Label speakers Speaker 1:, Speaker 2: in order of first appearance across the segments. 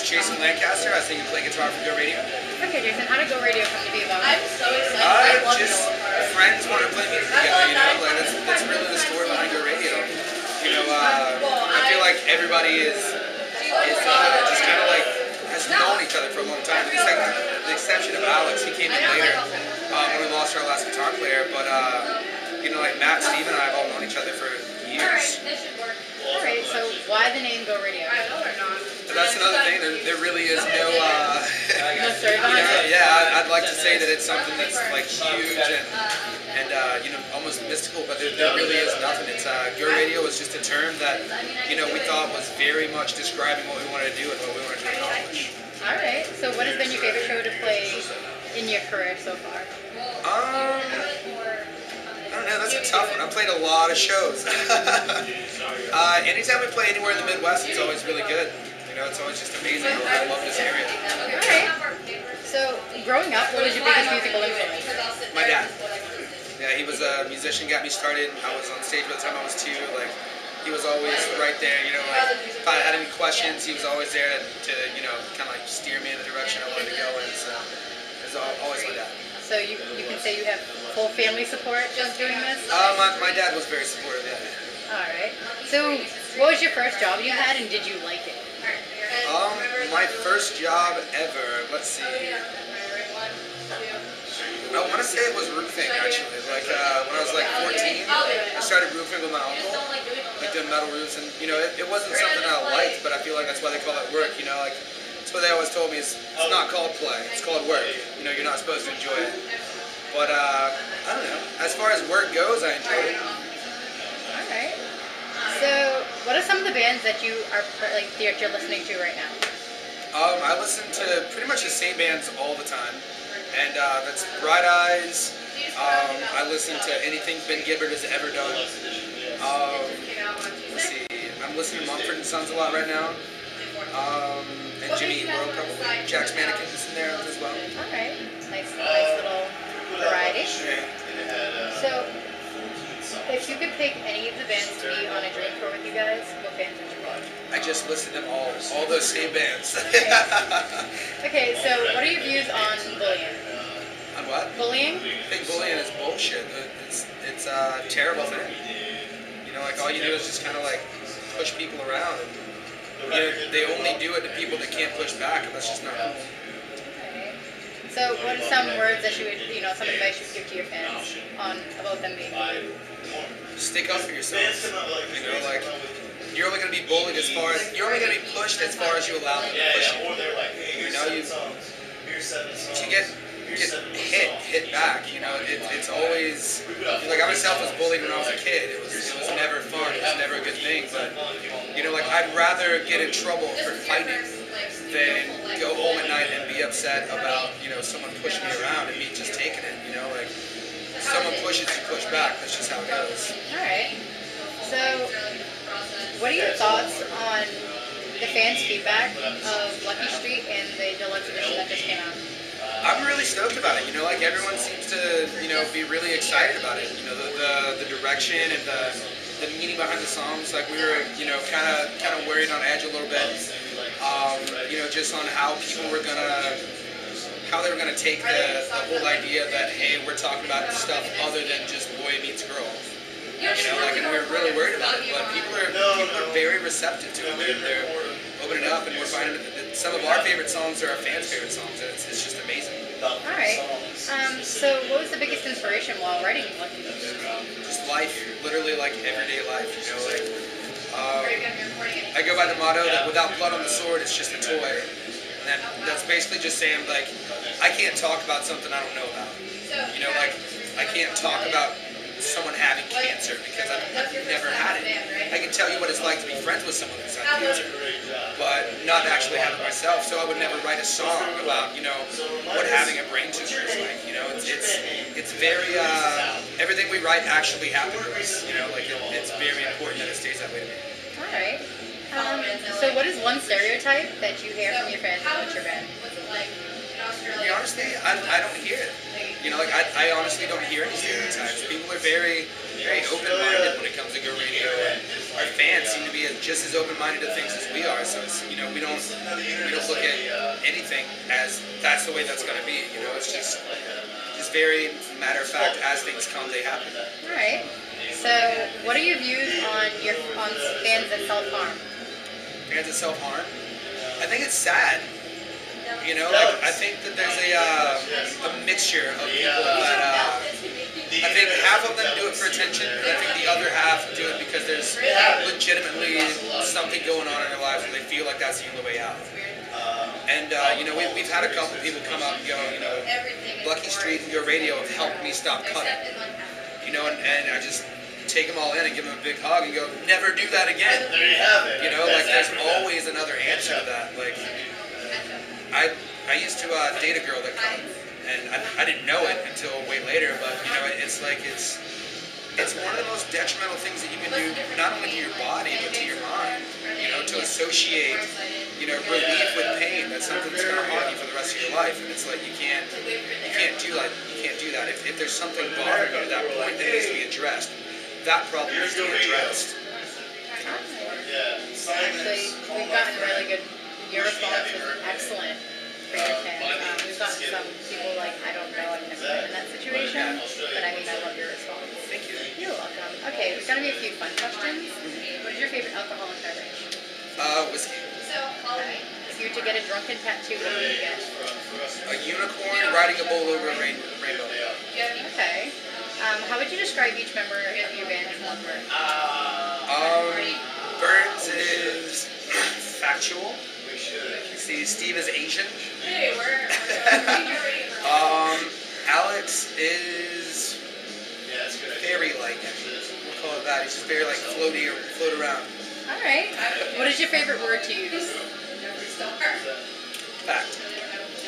Speaker 1: Jason Lancaster. I sing and play guitar for Go Radio.
Speaker 2: Okay, Jason, how did Go Radio come to be about?
Speaker 3: I'm so excited.
Speaker 1: Just friends want to play music together, you know? Like, that's really the story behind Go Radio. You know, I feel like everybody is just kind of like has known each other for a long time. The exception of Alex, he came in later when we lost our last guitar player. But you know, like Matt, Steve, and I have all known each other for years.
Speaker 2: Alright, so why the name Go Radio?
Speaker 1: That's another thing. There really is no.
Speaker 2: No story behind it?
Speaker 1: Yeah, I'd like to say that it's something that's like huge and you know, almost mystical, but there really is nothing. It's Go Radio is just a term that, you know, we thought was very much describing what we wanted to do and what we wanted to accomplish.
Speaker 2: All right. So what has been your favorite show to play in your career so far?
Speaker 1: I don't know. That's a tough one. I've played a lot of shows. Anytime we play anywhere in the Midwest, it's always really good. You know, it's always just amazing. I love this area.
Speaker 2: All right. So growing up, what was your biggest musical influence?
Speaker 1: My dad. Yeah, he was a musician, got me started. I was on stage by the time I was 2. Like, he was always right there, you know, like, if I had any questions, he was always there to you know, kind of like steer me in the direction I wanted to go in, so it was always my dad.
Speaker 2: So you can say you have full family support of doing this?
Speaker 1: My dad was very supportive, yeah.
Speaker 2: Alright. So what was your first job you had and did you like it?
Speaker 1: My first job ever, let's see. I want to say it was roofing, actually. Like, when I was like 14, I started roofing with my uncle, like doing metal roofs, and, you know, it wasn't something I liked, but I feel like that's why they call it work, you know, like, that's what they always told me, is it's not called play, it's called work. You know, you're not supposed to enjoy it. But, I don't know. As far as work goes, I enjoy it.
Speaker 2: Alright. So, what are some of the bands that you are, like, that you're listening to right now?
Speaker 1: I listen to pretty much the same bands all the time. And that's Bright Eyes. I listen to anything Ben Gibbard has ever done. Let's see. I'm listening to Mumford & Sons a lot right now. And Jimmy Eat World probably. Jack's Mannequin is in there as well.
Speaker 2: Alright. Nice little variety. So, if you could pick any of the bands to be on a dream tour with you guys, what bands would you pick?
Speaker 1: I just listed them all those same bands.
Speaker 2: Okay, so what are your views on bullying?
Speaker 1: On what?
Speaker 2: Bullying?
Speaker 1: I think bullying is bullshit. It's a terrible thing. You know, like all you do is just kind of like push people around. And, you know, they only do it to people that can't push back, and that's just not cool.
Speaker 2: Okay. So what are some words that you would, you know, some advice you would give to your fans on about them being bullied?
Speaker 1: Stick up for yourselves. You know, like, you're only going to be bullied as far as, you're only going to be pushed as far as you allow them to push you. You know, you get hit back, you know, it's always, like I myself was bullied when I was a kid. It was never fun, it was never a good thing, but, you know, like I'd rather get in trouble for fighting than go home at night and be upset about, you know, someone pushing me around and me just taking it, you know, like, if someone pushes, you push back, that's just how it goes.
Speaker 2: Alright, so what are your thoughts on the fans' feedback of Lucky Street and the deluxe edition that just came out?
Speaker 1: I'm really stoked about it. You know, like everyone seems to, you know, be really excited about it. You know, the direction and the meaning behind the songs. Like we were, you know, kind of worried on edge a little bit. You know, just on how people were how they were gonna take the whole idea that, hey, we're talking about stuff other than just boy meets girl. You know, like, and we were really worried about it. But people are very receptive to it. They're opening it up, and we're finding that some of our favorite songs are our fans' favorite songs, and it's just amazing.
Speaker 2: Alright. So what was the biggest inspiration while writing Lucky Street?
Speaker 1: Just life, literally like everyday life, you know, like, I go by the motto that without blood on the sword, it's just a toy. And that's basically just saying, like, I can't talk about something I don't know about. You know, like, I can't talk about someone having cancer because I've never had it. I can tell you what it's like to be friends with someone who's had cancer, but not actually have it myself. So I would never write a song about, you know, what having a brain tumor is like. You know, it's very everything we write actually happened to us. You know, like it's very important that it stays that way to me.
Speaker 2: All right. So what is one stereotype that you hear from your fans about your band?
Speaker 1: Yeah, honestly, I don't hear it. You know, like I honestly don't hear any stereotypes. People are very open-minded when it comes to Go Radio. And our fans seem to be just as open-minded to things as we are. So it's, we don't look at anything as that's the way that's going to be. It's just very matter of fact. As things come, they happen.
Speaker 2: All right. So, what are your views on fans that self-harm?
Speaker 1: Fans that self-harm? I think it's sad. I think that there's a mixture of people that I think half of them do it for attention, and I think the other half do it because there's legitimately something going on in their lives where they feel like that's the only way out. And we've had a couple people come up and go, Lucky Street and your radio have helped me stop cutting. And I just take them all in and give them a big hug and go, never do that again.
Speaker 3: There you have it.
Speaker 1: There's always another answer to that. Like, I used to date a girl that cut, and I didn't know it until way later, but it's one of the most detrimental things that you can do, not only to your body, but to your mind. To associate, relief with pain. That's something that's going to haunt you for the rest of your life, and it's like you can't do that. You can't do that. If there's something bothering you at that point that needs to be addressed, that problem needs to be addressed.
Speaker 2: Actually, we've gotten really good. Your response was excellent for your fans. We've gotten some people like, I don't know, I've never been in that situation, but I love your response.
Speaker 1: Thank you.
Speaker 2: You're welcome. Okay, there's going to be a few fun questions. What is your favorite alcoholic beverage?
Speaker 1: Whiskey.
Speaker 2: Okay. If you were to get a drunken tattoo, what would you get?
Speaker 1: A unicorn riding a bull over a rainbow.
Speaker 2: Okay. How would you describe each member of your band in one word?
Speaker 1: Burns is factual. See, Steve is Asian. Alex is fairy-like. We'll call it that. He's just very float around.
Speaker 2: All right. What is your favorite word to use?
Speaker 1: Fact.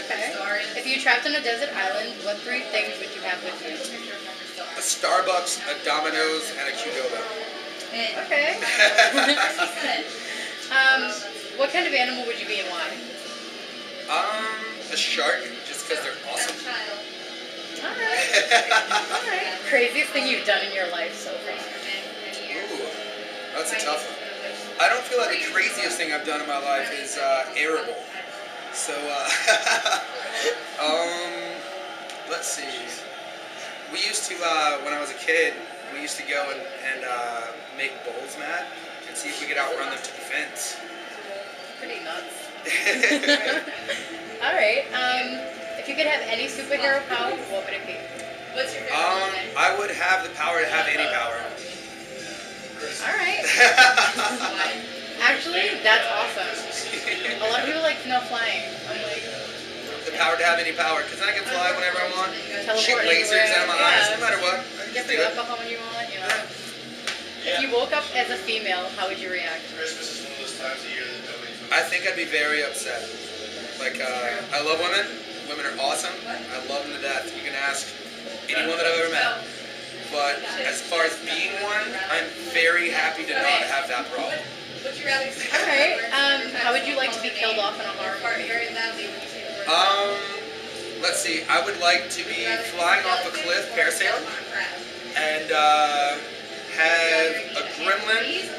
Speaker 2: Okay. If you trapped on a desert island, what 3 things would you have with you?
Speaker 1: A Starbucks, a Domino's, and a Qdoba.
Speaker 2: Okay. What kind of animal would you be and why?
Speaker 1: A shark, just because they're awesome.
Speaker 2: Alright. Craziest thing you've done in your life so far?
Speaker 1: Ooh, that's a tough one. I don't feel like the craziest thing I've done in my life is arable. So, let's see. We used to, when I was a kid, we used to go and make bulls mad and see if we could outrun them to the fence.
Speaker 2: Pretty nuts. Alright, if you could have any superhero power, what would it be? What's your favorite
Speaker 1: I would have the power to have any power.
Speaker 2: Alright. Actually, that's awesome. A lot of people like to know flying. I'm like...
Speaker 1: The power to have any power, because then I can fly whenever I want. Shoot
Speaker 2: Teleport
Speaker 1: lasers out of my eyes, no matter what.
Speaker 2: Get the alcohol when you want, If you woke up as a female, how would you react?
Speaker 3: Christmas is one of those times of year that nobody...
Speaker 1: I think I'd be very upset. Like, I love women. Women are awesome. I love them to death. You can ask anyone that I've ever met. But as far as being one, I'm very happy to not have that problem.
Speaker 2: Alright, how would you like to be killed off in a horror movie?
Speaker 1: Let's see. I would like to be flying off a cliff, parasailing, and have a gremlin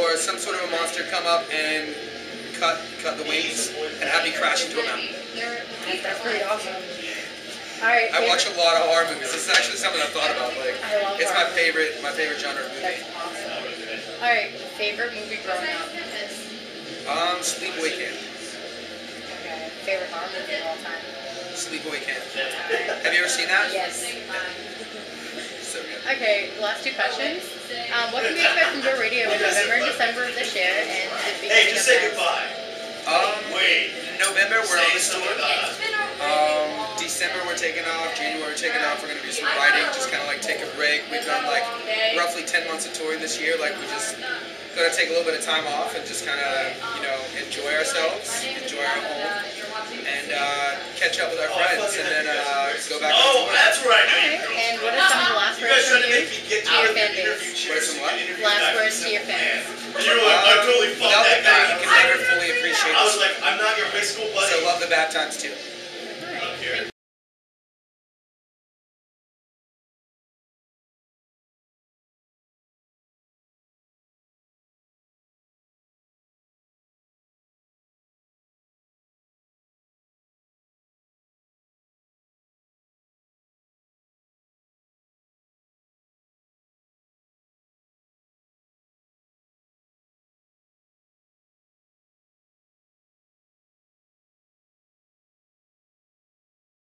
Speaker 1: or some sort of a monster come up and cut the wings and have me crash into a mountain.
Speaker 2: That's pretty awesome. Alright.
Speaker 1: I watch a lot of horror movies. This is actually something I've thought about. Like, it's my favorite genre of movie.
Speaker 2: That's awesome. Alright, favorite movie growing up?
Speaker 1: Sleepaway Camp.
Speaker 2: Okay. Favorite horror movie of all time?
Speaker 1: Sleepaway Camp. Have you ever seen that?
Speaker 2: Yes.
Speaker 1: So good.
Speaker 2: Okay, last 2 questions. What can we expect from your radio in November and December of this year and the beginning
Speaker 3: Hey, just
Speaker 2: of
Speaker 3: say
Speaker 2: next?
Speaker 3: goodbye.
Speaker 1: Wait. November, we're on the tour.
Speaker 3: Goodbye.
Speaker 1: December, we're taking off. January, we're taking off. We're going to do some writing, just kind of like take a break. We've done like roughly 10 months of touring this year. Like, we just got to take a little bit of time off and just kind of, enjoy ourselves, enjoy our home, and catch up with our friends, and then go back to the tour.
Speaker 3: That's right.
Speaker 2: Alright, and what are some of the last
Speaker 3: You
Speaker 2: words
Speaker 3: guys
Speaker 2: from
Speaker 3: trying to
Speaker 2: you
Speaker 3: make me get
Speaker 2: to
Speaker 3: out
Speaker 2: your
Speaker 3: of the
Speaker 2: fan
Speaker 3: interview
Speaker 2: base?
Speaker 3: chair?
Speaker 1: Where's some what?
Speaker 2: Last words to your fans.
Speaker 3: You're like, I totally fucked
Speaker 1: Without
Speaker 3: that
Speaker 1: the band,
Speaker 3: guy.
Speaker 1: you can never fully appreciate
Speaker 3: I was
Speaker 1: it.
Speaker 3: like, I'm not your high school buddy.
Speaker 1: So love the bad times too.